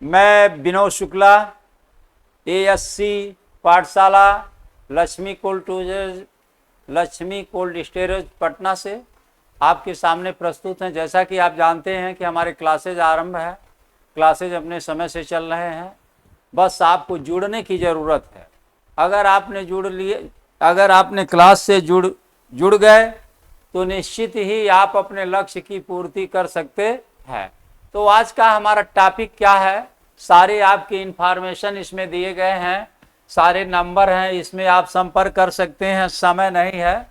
मैं विनोद शुक्ला, ASC पाठशाला Lakshmi cold storage Patna से आपके सामने प्रस्तुत हैं। जैसा कि आप जानते हैं कि हमारे क्लासेज आरंभ है, क्लासेज अपने समय से चल रहे हैं। बस आपको जुड़ने की ज़रूरत है। अगर आपने क्लास से जुड़ गए तो निश्चित ही आप अपने लक्ष्य की पूर्ति कर सकते हैं। तो आज का हमारा टॉपिक क्या है, सारे आपकी इंफॉर्मेशन इसमें दिए गए हैं, सारे नंबर हैं, इसमें आप संपर्क कर सकते हैं। समय नहीं है,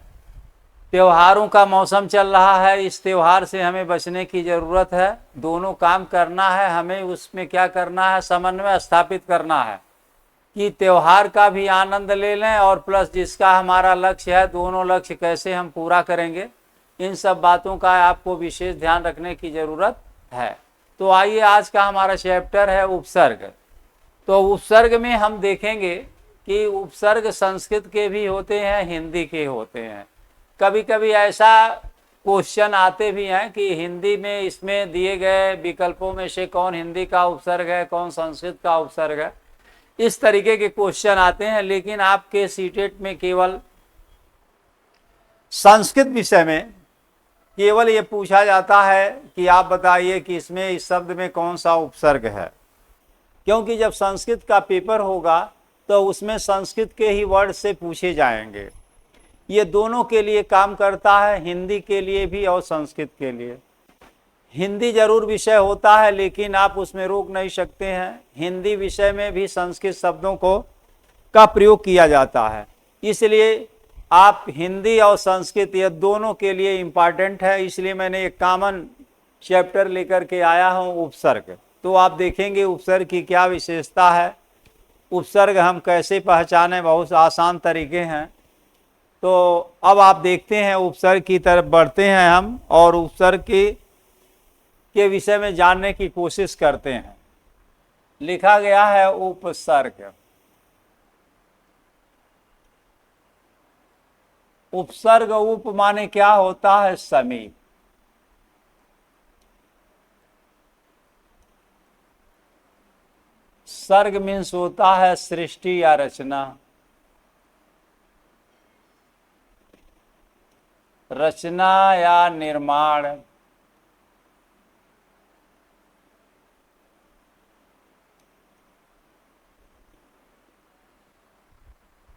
त्योहारों का मौसम चल रहा है, इस त्योहार से हमें बचने की ज़रूरत है। दोनों काम करना है हमें, उसमें क्या करना है, समन्वय स्थापित करना है कि त्योहार का भी आनंद ले लें और प्लस जिसका हमारा लक्ष्य है, दोनों लक्ष्य कैसे हम पूरा करेंगे, इन सब बातों का आपको विशेष ध्यान रखने की ज़रूरत है। तो आइए, आज का हमारा चैप्टर है उपसर्ग। तो उपसर्ग में हम देखेंगे कि उपसर्ग संस्कृत के भी होते हैं, हिंदी के होते हैं। कभी कभी ऐसा क्वेश्चन आते भी हैं कि हिंदी में इसमें दिए गए विकल्पों में से कौन हिंदी का उपसर्ग है, कौन संस्कृत का उपसर्ग है, इस तरीके के क्वेश्चन आते हैं। लेकिन आपके सीटेट में केवल संस्कृत विषय में केवल ये पूछा जाता है कि आप बताइए कि इसमें इस शब्द में कौन सा उपसर्ग है, क्योंकि जब संस्कृत का पेपर होगा तो उसमें संस्कृत के ही वर्ड से पूछे जाएंगे। ये दोनों के लिए काम करता है, हिंदी के लिए भी और संस्कृत के लिए। हिंदी जरूर विषय होता है लेकिन आप उसमें रोक नहीं सकते हैं, हिंदी विषय में भी संस्कृत शब्दों का प्रयोग किया जाता है। इसलिए आप हिंदी और संस्कृत ये दोनों के लिए इम्पॉर्टेंट है, इसलिए मैंने एक कॉमन चैप्टर लेकर के आया हूँ, उपसर्ग। तो आप देखेंगे उपसर्ग की क्या विशेषता है, उपसर्ग हम कैसे पहचानें, बहुत आसान तरीके हैं। तो अब आप देखते हैं, उपसर्ग की तरफ बढ़ते हैं हम और उपसर्ग के विषय में जानने की कोशिश करते हैं। लिखा गया है उपसर्ग। उपसर्ग उप माने क्या होता है, समीप। सर्ग मीन्स होता है सृष्टि या रचना, रचना या निर्माण।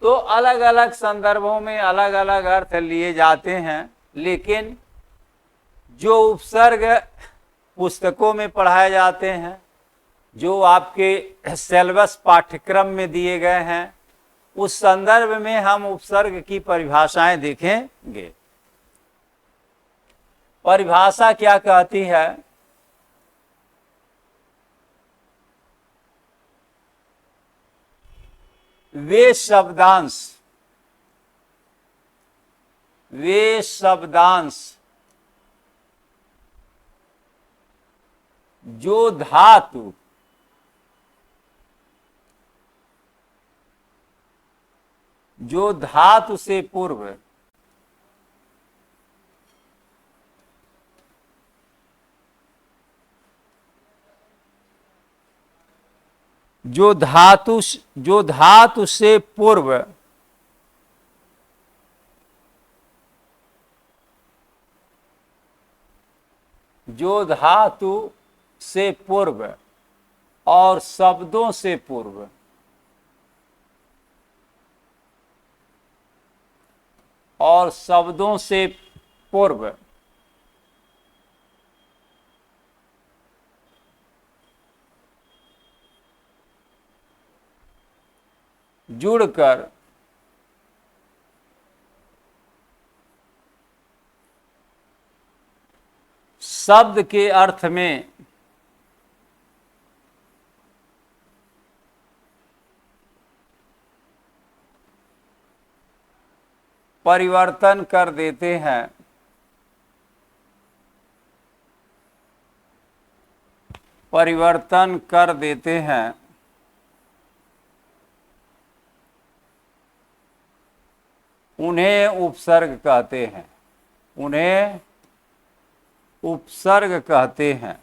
तो अलग अलग संदर्भों में अलग अलग अर्थ लिए जाते हैं, लेकिन जो उपसर्ग पुस्तकों में पढ़ाए जाते हैं, जो आपके सिलेबस पाठ्यक्रम में दिए गए हैं, उस संदर्भ में हम उपसर्ग की परिभाषाएं देखेंगे। परिभाषा क्या कहती है, वे शब्दांश जो धातु से पूर्व जो धातु से पूर्व जो धातु से पूर्व और शब्दों से पूर्व और शब्दों से पूर्व जुड़कर शब्द के अर्थ में परिवर्तन कर देते हैं, उन्हें उपसर्ग कहते हैं।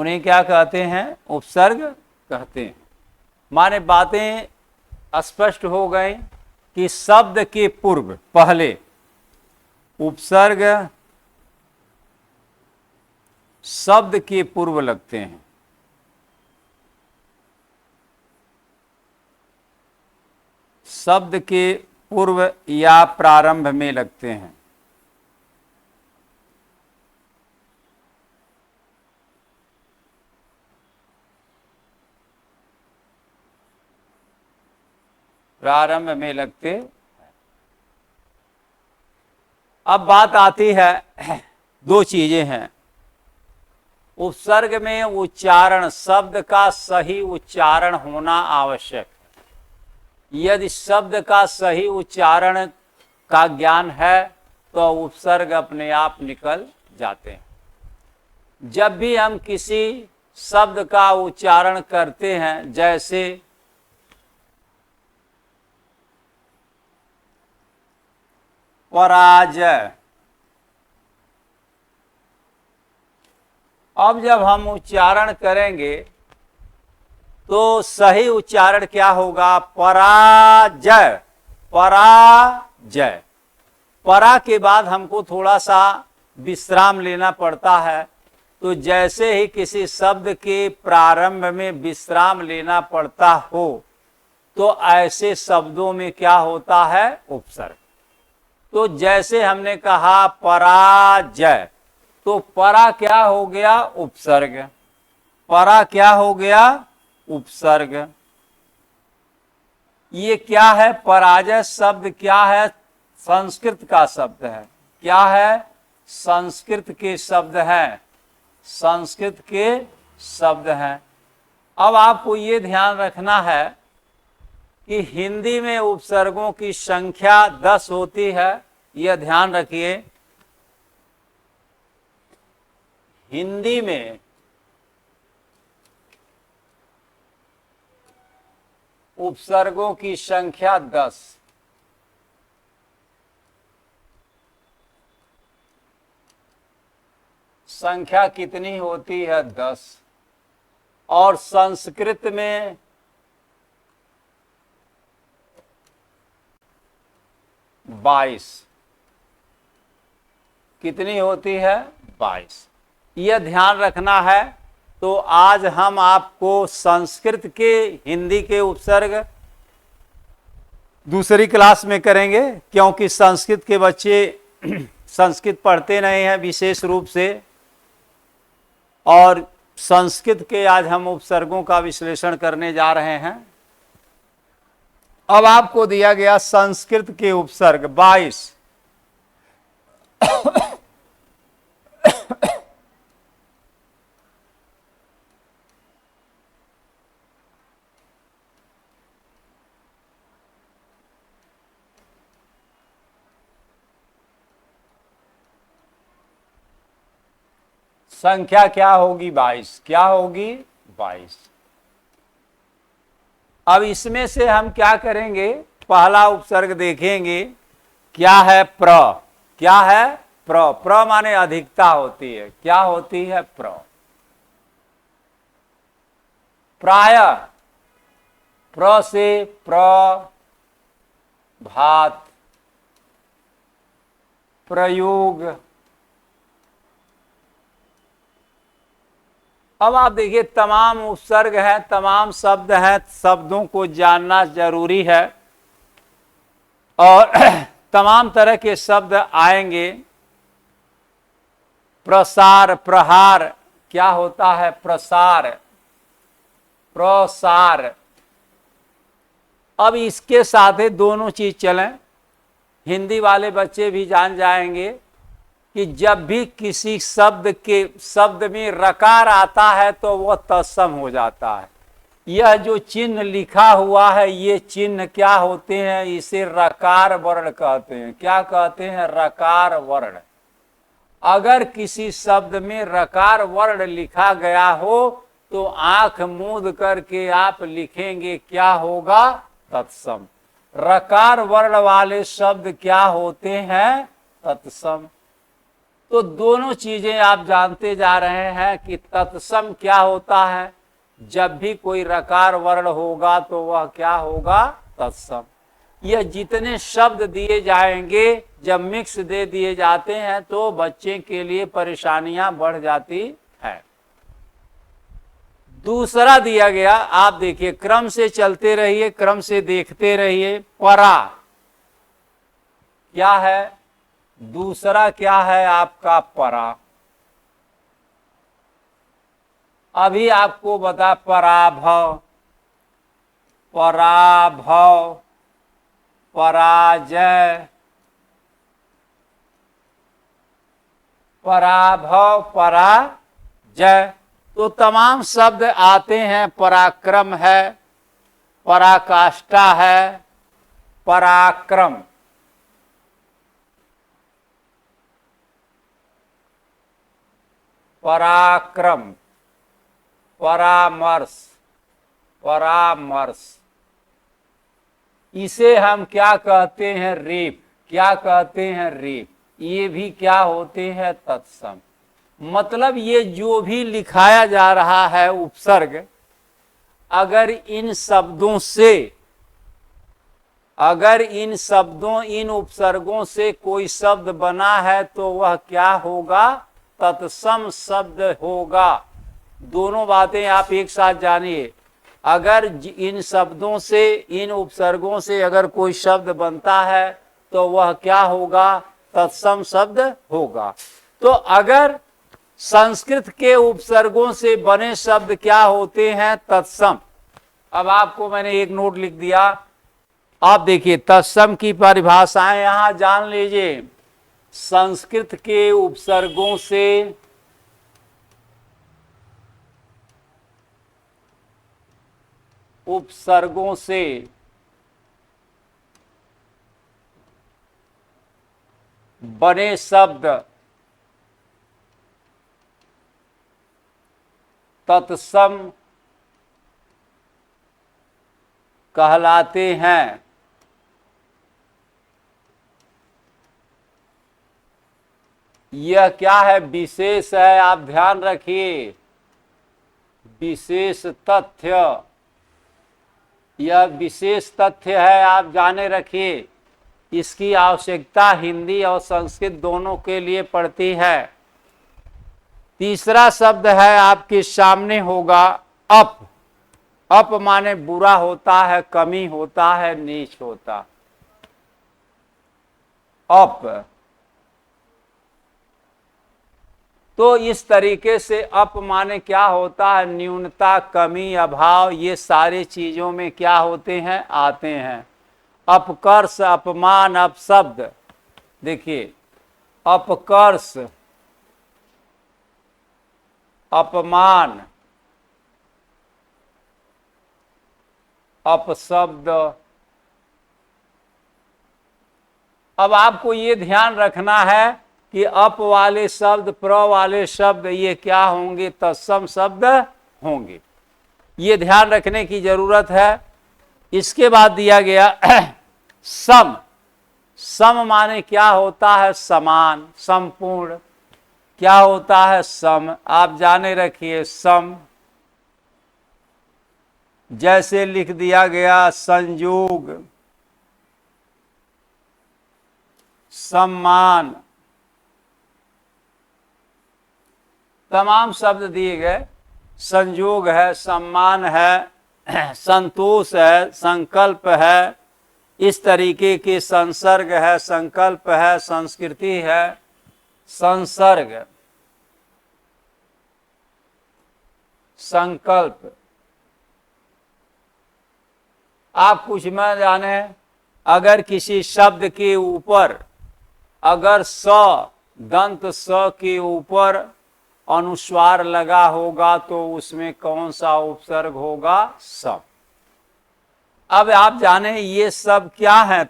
उन्हें क्या कहते हैं? उपसर्ग कहते हैं। माने बातें स्पष्ट हो गई कि शब्द के पूर्व पहले उपसर्ग शब्द के पूर्व लगते हैं। शब्द के पूर्व या प्रारंभ में लगते हैं। प्रारंभ में लगते। अब बात आती है, दो चीजें हैं। उपसर्ग में उच्चारण, शब्द का सही उच्चारण होना आवश्यक है। यदि शब्द का सही उच्चारण का ज्ञान है तो उपसर्ग अपने आप निकल जाते हैं। जब भी हम किसी शब्द का उच्चारण करते हैं, जैसे पराजय, अब जब हम उच्चारण करेंगे तो सही उच्चारण क्या होगा? पराजय, पराजय। परा के बाद हमको थोड़ा सा विश्राम लेना पड़ता है। तो जैसे ही किसी शब्द के प्रारंभ में विश्राम लेना पड़ता हो तो ऐसे शब्दों में क्या होता है? उपसर्ग। तो जैसे हमने कहा पराजय, तो परा क्या हो गया? उपसर्ग। परा क्या हो गया? उपसर्ग। ये क्या है? पराजय शब्द क्या है? संस्कृत का शब्द है। क्या है? संस्कृत के शब्द हैं। संस्कृत के शब्द हैं। अब आपको ये ध्यान रखना है कि हिंदी में उपसर्गों की संख्या 10 होती है। यह ध्यान रखिए, हिंदी में उपसर्गों की संख्या 10। संख्या कितनी होती है? 10। और संस्कृत में 22। कितनी होती है? 22। यह ध्यान रखना है। तो आज हम आपको संस्कृत के हिंदी के उपसर्ग दूसरी क्लास में करेंगे, क्योंकि संस्कृत के बच्चे संस्कृत पढ़ते नहीं हैं विशेष रूप से। और संस्कृत के आज हम उपसर्गों का विश्लेषण करने जा रहे हैं। अब आपको दिया गया संस्कृत के उपसर्ग 22। संख्या क्या होगी? 22। क्या होगी? 22। अब इसमें से हम क्या करेंगे? पहला उपसर्ग देखेंगे। क्या है? प्र। क्या है? प्र। प्र माने अधिकता होती है। क्या होती है? प्र। प्रायः, प्र से प्रभात, प्रयोग। अब आप देखिए, तमाम उपसर्ग हैं, तमाम शब्द हैं, शब्दों को जानना जरूरी है। और तमाम तरह के शब्द आएंगे। प्रसार, प्रहार। क्या होता है? प्रसार, प्रसार। अब इसके साथ ही दोनों चीज चलें। हिंदी वाले बच्चे भी जान जाएंगे कि जब भी किसी शब्द में रकार आता है तो वह तत्सम हो जाता है। यह जो चिन्ह लिखा हुआ है, ये चिन्ह क्या होते हैं? इसे रकार वर्ण कहते हैं। क्या कहते हैं? रकार वर्ण। अगर किसी शब्द में रकार वर्ण लिखा गया हो तो आंख मूंद करके आप लिखेंगे, क्या होगा? तत्सम। रकार वर्ण वाले शब्द क्या होते हैं? तत्सम। तो दोनों चीजें आप जानते जा रहे हैं कि तत्सम क्या होता है। जब भी कोई रकार वर्ण होगा तो वह क्या होगा, तत्सम। यह जितने शब्द दिए जाएंगे, जब मिक्स दे दिए जाते हैं तो बच्चे के लिए परेशानियां बढ़ जाती है। दूसरा दिया गया, आप देखिए, क्रम से चलते रहिए, क्रम से देखते रहिए। परा क्या है, दूसरा क्या है आपका परा। अभी आपको बता, पराभव, पराभव, पराजय, पराभव, पराजय, तो तमाम शब्द आते हैं। पराक्रम है, पराकाष्ठा है, पराक्रम, पराक्रम, परामर्श, परामर्श। इसे हम क्या कहते हैं, रेप। क्या कहते हैं, रेप। ये भी क्या होते हैं, तत्सम। मतलब ये जो भी लिखाया जा रहा है उपसर्ग, अगर इन शब्दों से, अगर इन शब्दों, इन उपसर्गों से कोई शब्द बना है तो वह क्या होगा, तत्सम शब्द होगा। दोनों बातें आप एक साथ जानिए। अगर इन शब्दों से, इन उपसर्गों से अगर कोई शब्द बनता है तो वह क्या होगा, तत्सम शब्द होगा। तो अगर संस्कृत के उपसर्गों से बने शब्द क्या होते हैं, तत्सम। अब आपको मैंने एक नोट लिख दिया, आप देखिए तत्सम की परिभाषाएं यहां जान लीजिए। संस्कृत के उपसर्गों से, उपसर्गों से बने शब्द तत्सम कहलाते हैं। यह क्या है, विशेष है, आप ध्यान रखिए। विशेष तथ्य, यह विशेष तथ्य है, आप जाने रखिए। इसकी आवश्यकता हिंदी और संस्कृत दोनों के लिए पड़ती है। तीसरा शब्द है आपके सामने होगा, अप। अप माने बुरा होता है, कमी होता है, नीच होता। अप। तो इस तरीके से अप माने क्या होता है, न्यूनता, कमी, अभाव। ये सारे चीजों में क्या होते हैं, आते हैं। अपकर्ष, अपमान, अपशब्द। देखिए, अपकर्ष, अपमान, अपशब्द। अब आपको ये ध्यान रखना है कि अप वाले शब्द, प्र वाले शब्द, ये क्या होंगे, तत्सम शब्द होंगे। ये ध्यान रखने की जरूरत है। इसके बाद दिया गया सम। सम माने क्या होता है, समान, संपूर्ण। क्या होता है, सम, आप जाने रखिए, सम। जैसे लिख दिया गया, संयोग, सम्मान, तमाम शब्द दिए गए। संयोग है, सम्मान है, संतोष है, संकल्प है, इस तरीके के संसर्ग है, संकल्प है, संस्कृति है, संसर्ग, संकल्प। आप कुछ में जाने, अगर किसी शब्द के ऊपर, अगर स, दंत स के ऊपर अनुस्वार लगा होगा तो उसमें कौन सा उपसर्ग होगा, स। अब आप जाने ये सब क्या है,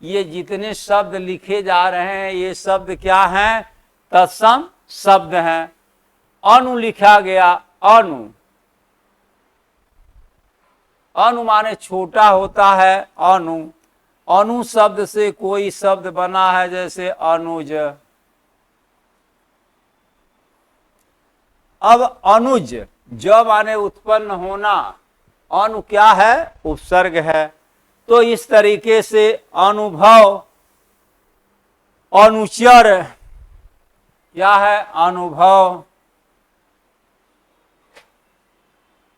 ये जितने शब्द लिखे जा रहे हैं ये शब्द क्या हैं, तत्सम शब्द हैं। अनु लिखा गया, अनु। अनु माने छोटा होता है, अनु। अनु शब्द से कोई शब्द बना है, जैसे अनुज, अब अनुज, ज माने उत्पन्न होना, अनु क्या है, उपसर्ग है। तो इस तरीके से अनुभव, अनुचर क्या है, अनुभव,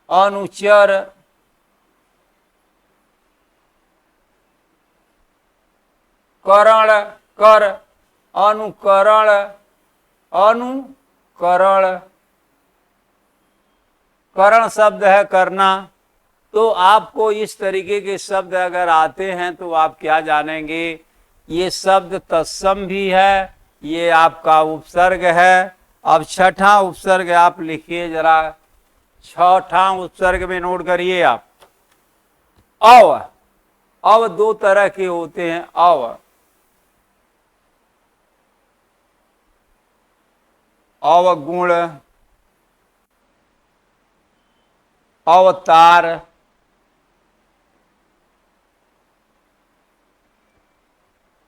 अनुचर, करण, कर, अनुकरण, अनुकरण, करण शब्द है करना। तो आपको इस तरीके के शब्द अगर आते हैं तो आप क्या जानेंगे, ये शब्द तत्सम भी है, ये आपका उपसर्ग है। अब छठा उपसर्ग आप लिखिए जरा, छठा उपसर्ग में नोट करिए आप, अव। अव दो तरह के होते हैं, अव, अवगुण, अवतार।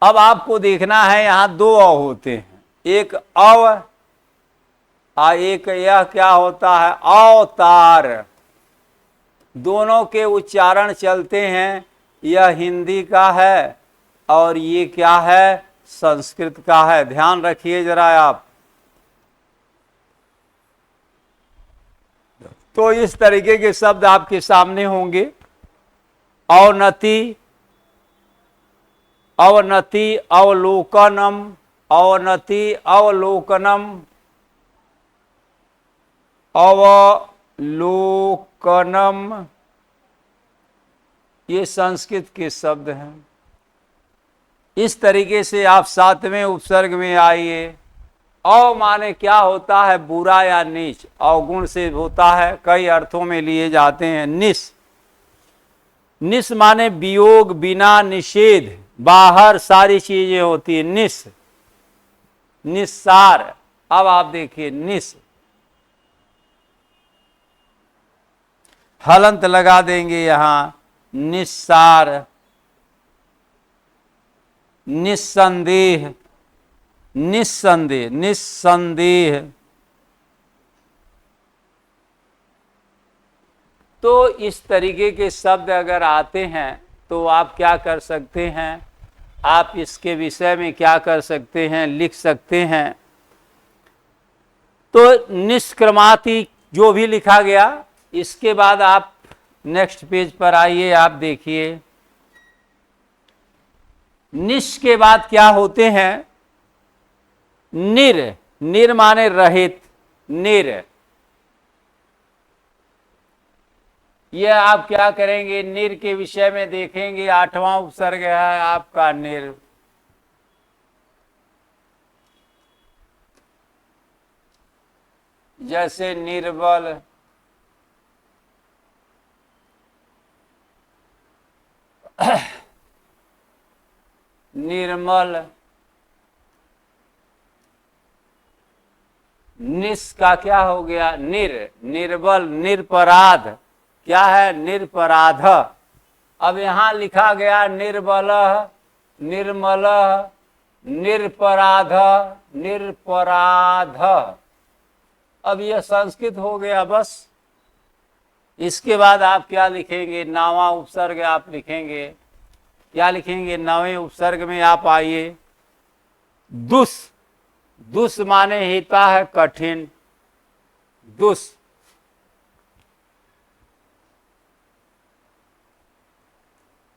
अब आपको देखना है, यहां दो अव होते हैं, एक अव एक यह क्या होता है, अवतार। दोनों के उच्चारण चलते हैं, यह हिंदी का है और ये क्या है, संस्कृत का है। ध्यान रखिए जरा आप। तो इस तरीके के शब्द आपके सामने होंगे, अवनति, अवनति, अवलोकनम, अवनति, अवलोकनम, अवलोकनम, ये संस्कृत के शब्द हैं। इस तरीके से आप सातवें उपसर्ग में आइए। अव माने क्या होता है, बुरा या नीच, अवगुण से होता है, कई अर्थों में लिए जाते हैं। निस, निस माने वियोग, बिना, निषेध, बाहर सारी चीजें होती है, निस, निस्सार। अब आप देखिए निस, हलंत लगा देंगे यहां, निस्सार, निस्संदेह, निस्संदेह, निस्संदेह। तो इस तरीके के शब्द अगर आते हैं तो आप क्या कर सकते हैं, आप इसके विषय में क्या कर सकते हैं, लिख सकते हैं। तो निष्क्रमाति जो भी लिखा गया, इसके बाद आप नेक्स्ट पेज पर आइए, आप देखिए निश के बाद क्या होते हैं, निर, निर माने रहित, निर। यह आप क्या करेंगे, निर के विषय में देखेंगे, आठवां उपसर्ग है आपका निर। जैसे निर्बल, निर्मल, निस का क्या हो गया, निर, निर्बल, निरपराध, क्या है, निरपराध। अब यहां लिखा गया निर्बल, निर्मल, निरपराध, निरपराध। अब यह संस्कृत हो गया बस। इसके बाद आप क्या लिखेंगे, नावा उपसर्ग आप लिखेंगे, क्या लिखेंगे, नवे उपसर्ग में आप आइए, दुस, दुस माने हिता है कठिन, दुस।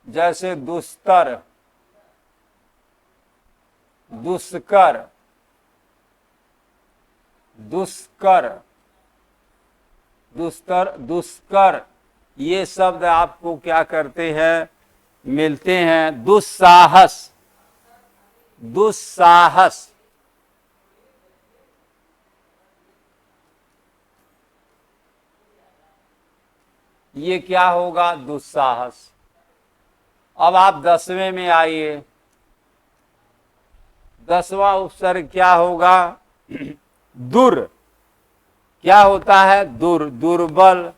जैसे दुस्तर, दुष्कर, दुष्कर, दुस्तर, दुष्कर, ये शब्द आपको क्या करते हैं, मिलते हैं। दुस्साहस, दुस्साहस, ये क्या होगा, दुस्साहस। अब आप 10वें में आइए, 10वां उपसर्ग क्या होगा, दुर, क्या होता है, दुर, दुर्बल,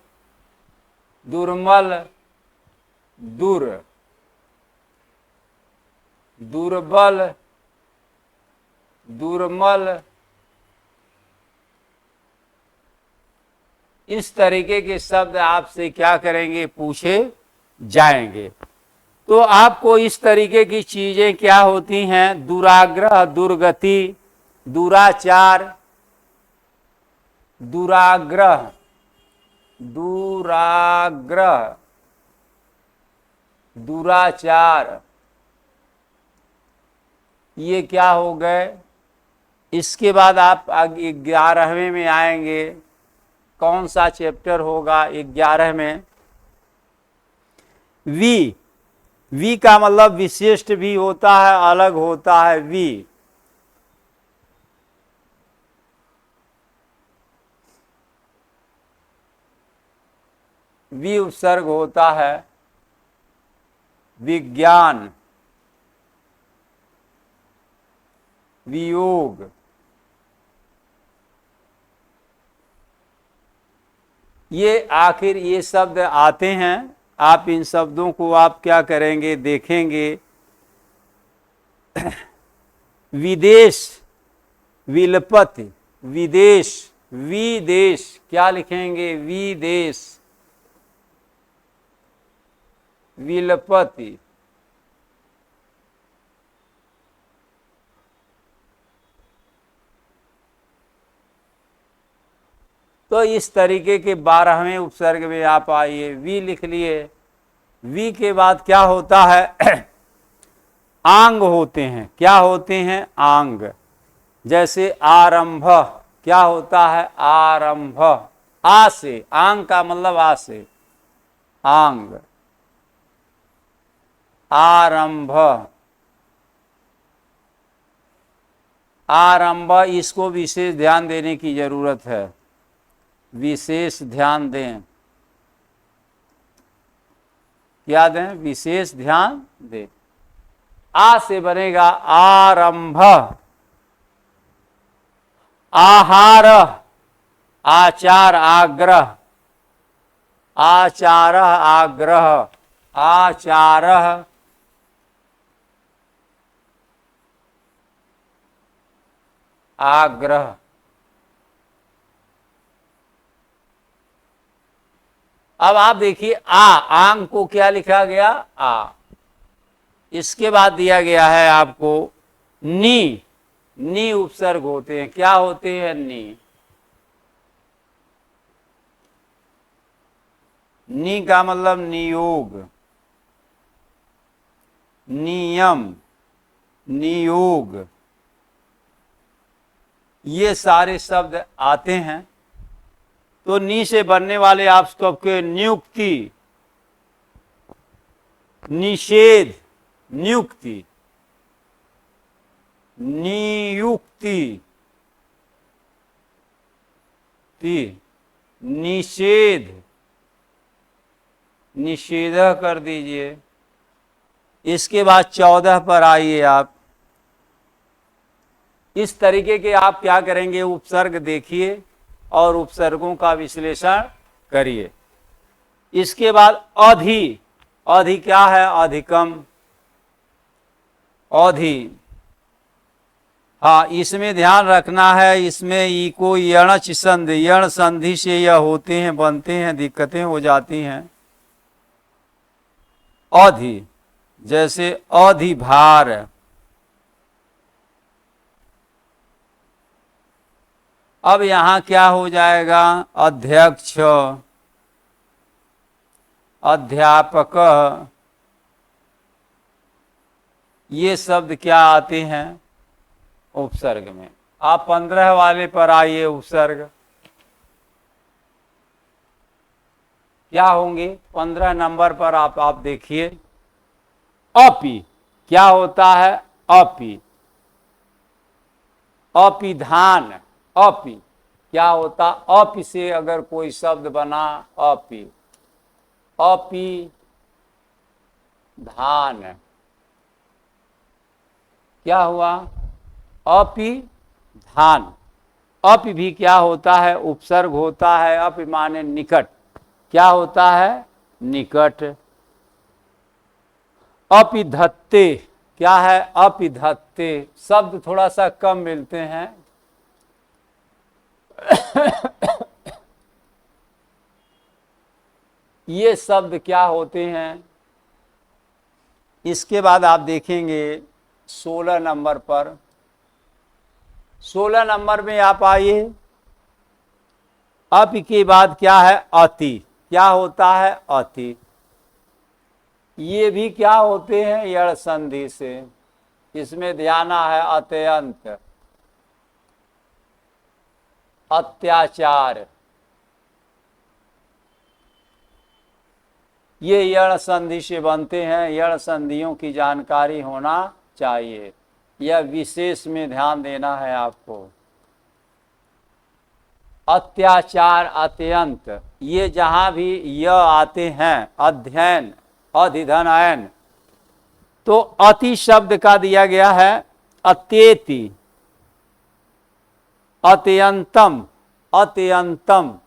दुर्मल, दुर, दुर्बल, दुर्मल, इस तरीके के शब्द आपसे क्या करेंगे, पूछे जाएंगे। तो आपको इस तरीके की चीजें क्या होती हैं, दुराग्रह, दुर्गति, दुराचार, दुराग्रह, दुराग्रह, दुराचार, ये क्या हो गए। इसके बाद आप 11वें में आएंगे। कौन सा चैप्टर होगा 11 में, वी। वी का मतलब विशिष्ट भी होता है, अलग होता है। वी वी उपसर्ग होता है विज्ञान, वियोग, ये आखिर ये शब्द आते हैं। आप इन शब्दों को आप क्या करेंगे, देखेंगे। विदेश, विलपति, विदेश, विदेश, क्या लिखेंगे, विदेश, विलपति, तो इस तरीके के 12वें उपसर्ग में आप आइए। वी लिख लिए। वी के बाद क्या होता है, आंग होते हैं। क्या होते हैं, आंग। जैसे आरंभ, क्या होता है, आरंभ, आ से, आंग का मतलब आ से, आंग, आरंभ, आरंभ। इसको विशेष ध्यान देने की जरूरत है, विशेष ध्यान दें। क्या दें, विशेष ध्यान दें। आ से बनेगा आरंभ, आहार, आचार, आग्रह, आचार, आग्रह, आचार, आग्रह। अब आप देखिए, आंग को क्या लिखा गया, आ। इसके बाद दिया गया है आपको नी। नी उपसर्ग होते हैं। क्या होते हैं, नी। नी का मतलब नियोग, नियम, नियोग, ये सारे शब्द आते हैं। तो नी से बनने वाले आप सबके नियुक्ति, निषेध, नियुक्ति, नियुक्ति, निषेध, निषेध कर दीजिए। इसके बाद 14 पर आइए आप। इस तरीके के आप क्या करेंगे, उपसर्ग देखिए और उपसर्गों का विश्लेषण करिए। इसके बाद अधि। अधि क्या है, अधिकम, अधि। हाँ, इसमें ध्यान रखना है, इसमें ई को यणच संधि, यण संधि से यह होते हैं, बनते हैं, दिक्कतें हो जाती हैं। अधि, जैसे अधिभार, अब यहां क्या हो जाएगा, अध्यक्ष, अध्यापक, ये शब्द क्या आते हैं उपसर्ग में। आप 15 वाले पर आइए। उपसर्ग क्या होंगे, 15 नंबर पर आप देखिए। अपि, क्या होता है, अपि, अपिधान, अपि क्या होता, अपि से अगर कोई शब्द बना, अपि, अपि धान, क्या हुआ, अपि धान। अपि भी क्या होता है, उपसर्ग होता है। अपि माने निकट, क्या होता है, निकट। अपिधत्ते, क्या है, अपिधत्ते। शब्द थोड़ा सा कम मिलते हैं। ये शब्द क्या होते हैं। इसके बाद आप देखेंगे 16 नंबर पर। 16 नंबर में आप आइए। अप के बाद क्या है, अति। क्या होता है, अति। ये भी क्या होते हैं, यड़ संधि से। इसमें ध्यान है अत्यंत, अत्याचार, ये यण संधि से बनते हैं। यण संधियों की जानकारी होना चाहिए, यह विशेष में ध्यान देना है आपको। अत्याचार, अत्यंत, ये जहां भी य आते हैं, अध्ययन, अधिधन अयन, तो अति शब्द का दिया गया है अत्येति, अत्यंतम, अत्यंतम,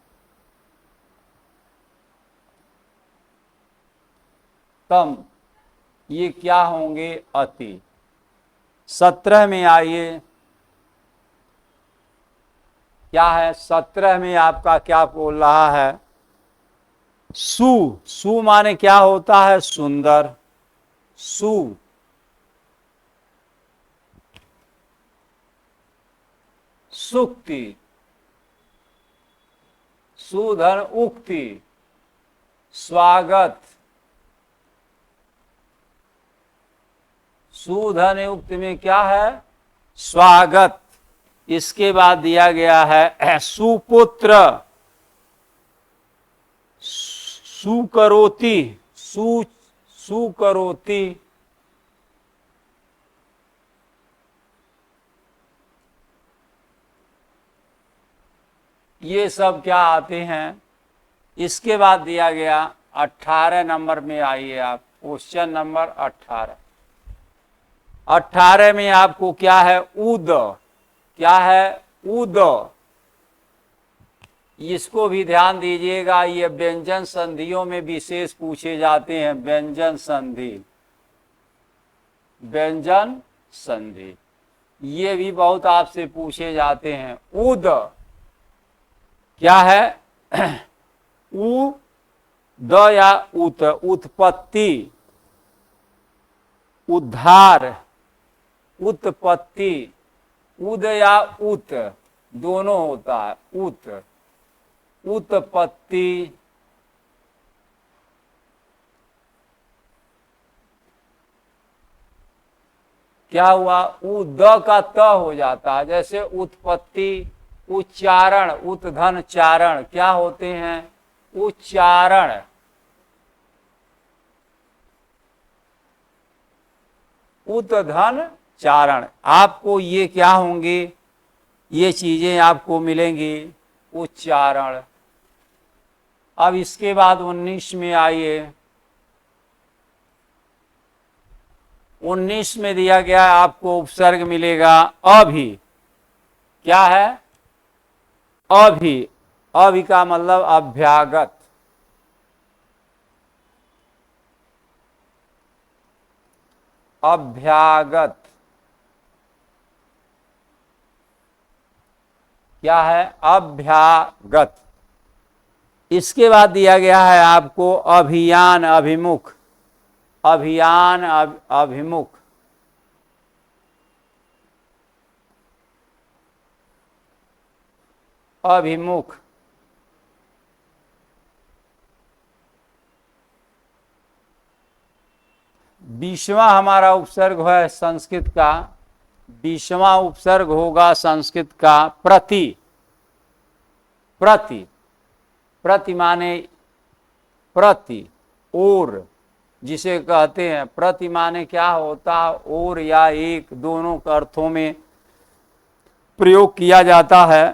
तम, ये क्या होंगे, अति। 17 में आइए, क्या है 17 में आपका क्या बोल रहा है, सु। सु माने क्या होता है, सुंदर, सु। सुक्ति, सुधन उक्ति, स्वागत। सुधन युक्त में क्या है, स्वागत। इसके बाद दिया गया है सुपुत्र, सुकरोति, सुकरोति, ये सब क्या आते हैं। इसके बाद दिया गया 18 नंबर में आइए आप, क्वेश्चन नंबर 18। 18 में आपको क्या है, उद। क्या है, उद। इसको भी ध्यान दीजिएगा, ये व्यंजन संधियों में विशेष पूछे जाते हैं। व्यंजन संधि, व्यंजन संधि, ये भी बहुत आपसे पूछे जाते हैं। उद क्या है, उ द या उत, उत्पत्ति, उद्धार, उत्पत्ति। उद या उत दोनों होता है, उत, उत्पत्ति। क्या हुआ, उ द का त हो जाता है, जैसे उत्पत्ति, उच्चारण, उत्धन चारण, क्या होते हैं, उच्चारण। उत्धन चारण, आपको ये क्या होंगे, ये चीजें आपको मिलेंगी, उच्चारण। अब इसके बाद 19 में आइए। 19 में दिया गया आपको उपसर्ग मिलेगा अभि। क्या है, अभि। अभि का मतलब अभ्यागत, अभ्यागत। क्या है, अभ्यागत। इसके बाद दिया गया है आपको अभियान, अभिमुख, अभियान, अभिमुख। अभिमुख, बीसवां हमारा उपसर्ग है संस्कृत का। 20वां उपसर्ग होगा संस्कृत का प्रति। प्रति, प्रति माने प्रति, और जिसे कहते हैं। प्रति माने क्या होता है, और या एक, दोनों के अर्थों में प्रयोग किया जाता है।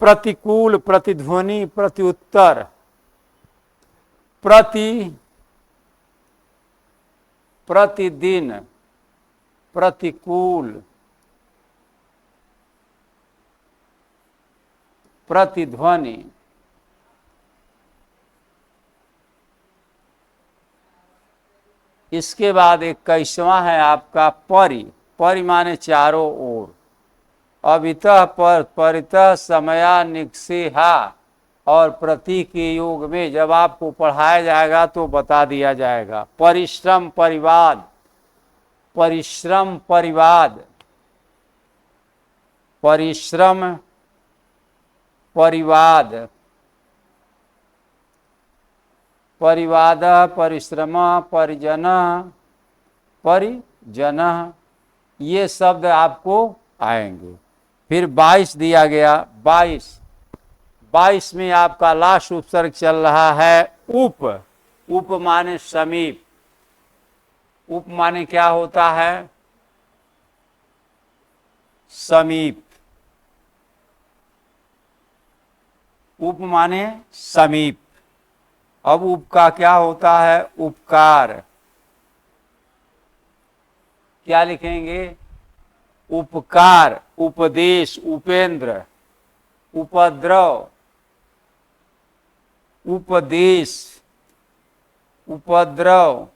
प्रतिकूल, प्रतिध्वनि, प्रत्युत्तर, प्रति, प्रतिदिन, प्रतिकूल, प्रतिध्वनि। इसके बाद 21वां है आपका परि। परि माने चारों ओर। अभितः पर, परितः, समया, निक्षेहा, और प्रतीक के योग में जब आपको पढ़ाया जाएगा तो बता दिया जाएगा। परिश्रम परिवाद, परिश्रम परिवाद, परिश्रम परिवाद, परिवाद, परिश्रम, परिजन, परिजन, ये शब्द आपको आएंगे। फिर 22 दिया गया, 22 में आपका लास्ट उपसर्ग चल रहा है उप। उप माने समीप। उप माने क्या होता है? समीप। उप माने समीप। अब उप का क्या होता है? उपकार। क्या लिखेंगे? उपकार, उपदेश, उपेंद्र, उपद्रव, उपदेश, उपद्रव।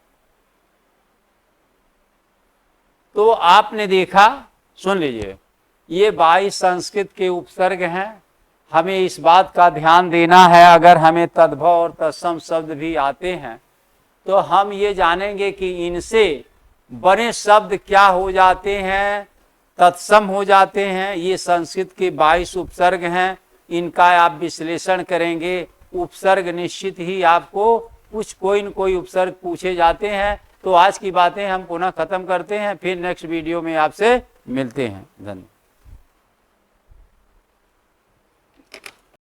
तो आपने देखा, सुन लीजिए, ये 22 संस्कृत के उपसर्ग हैं। हमें इस बात का ध्यान देना है, अगर हमें तद्भव और तत्सम शब्द भी आते हैं तो हम ये जानेंगे कि इनसे बने शब्द क्या हो जाते हैं, तत्सम हो जाते हैं। ये संस्कृत के 22 उपसर्ग हैं, इनका आप विश्लेषण करेंगे। उपसर्ग निश्चित ही आपको कुछ कोई न कोई उपसर्ग पूछे जाते हैं। तो आज की बातें हम पुनः खत्म करते हैं, फिर नेक्स्ट वीडियो में आपसे मिलते हैं। धन्यवाद।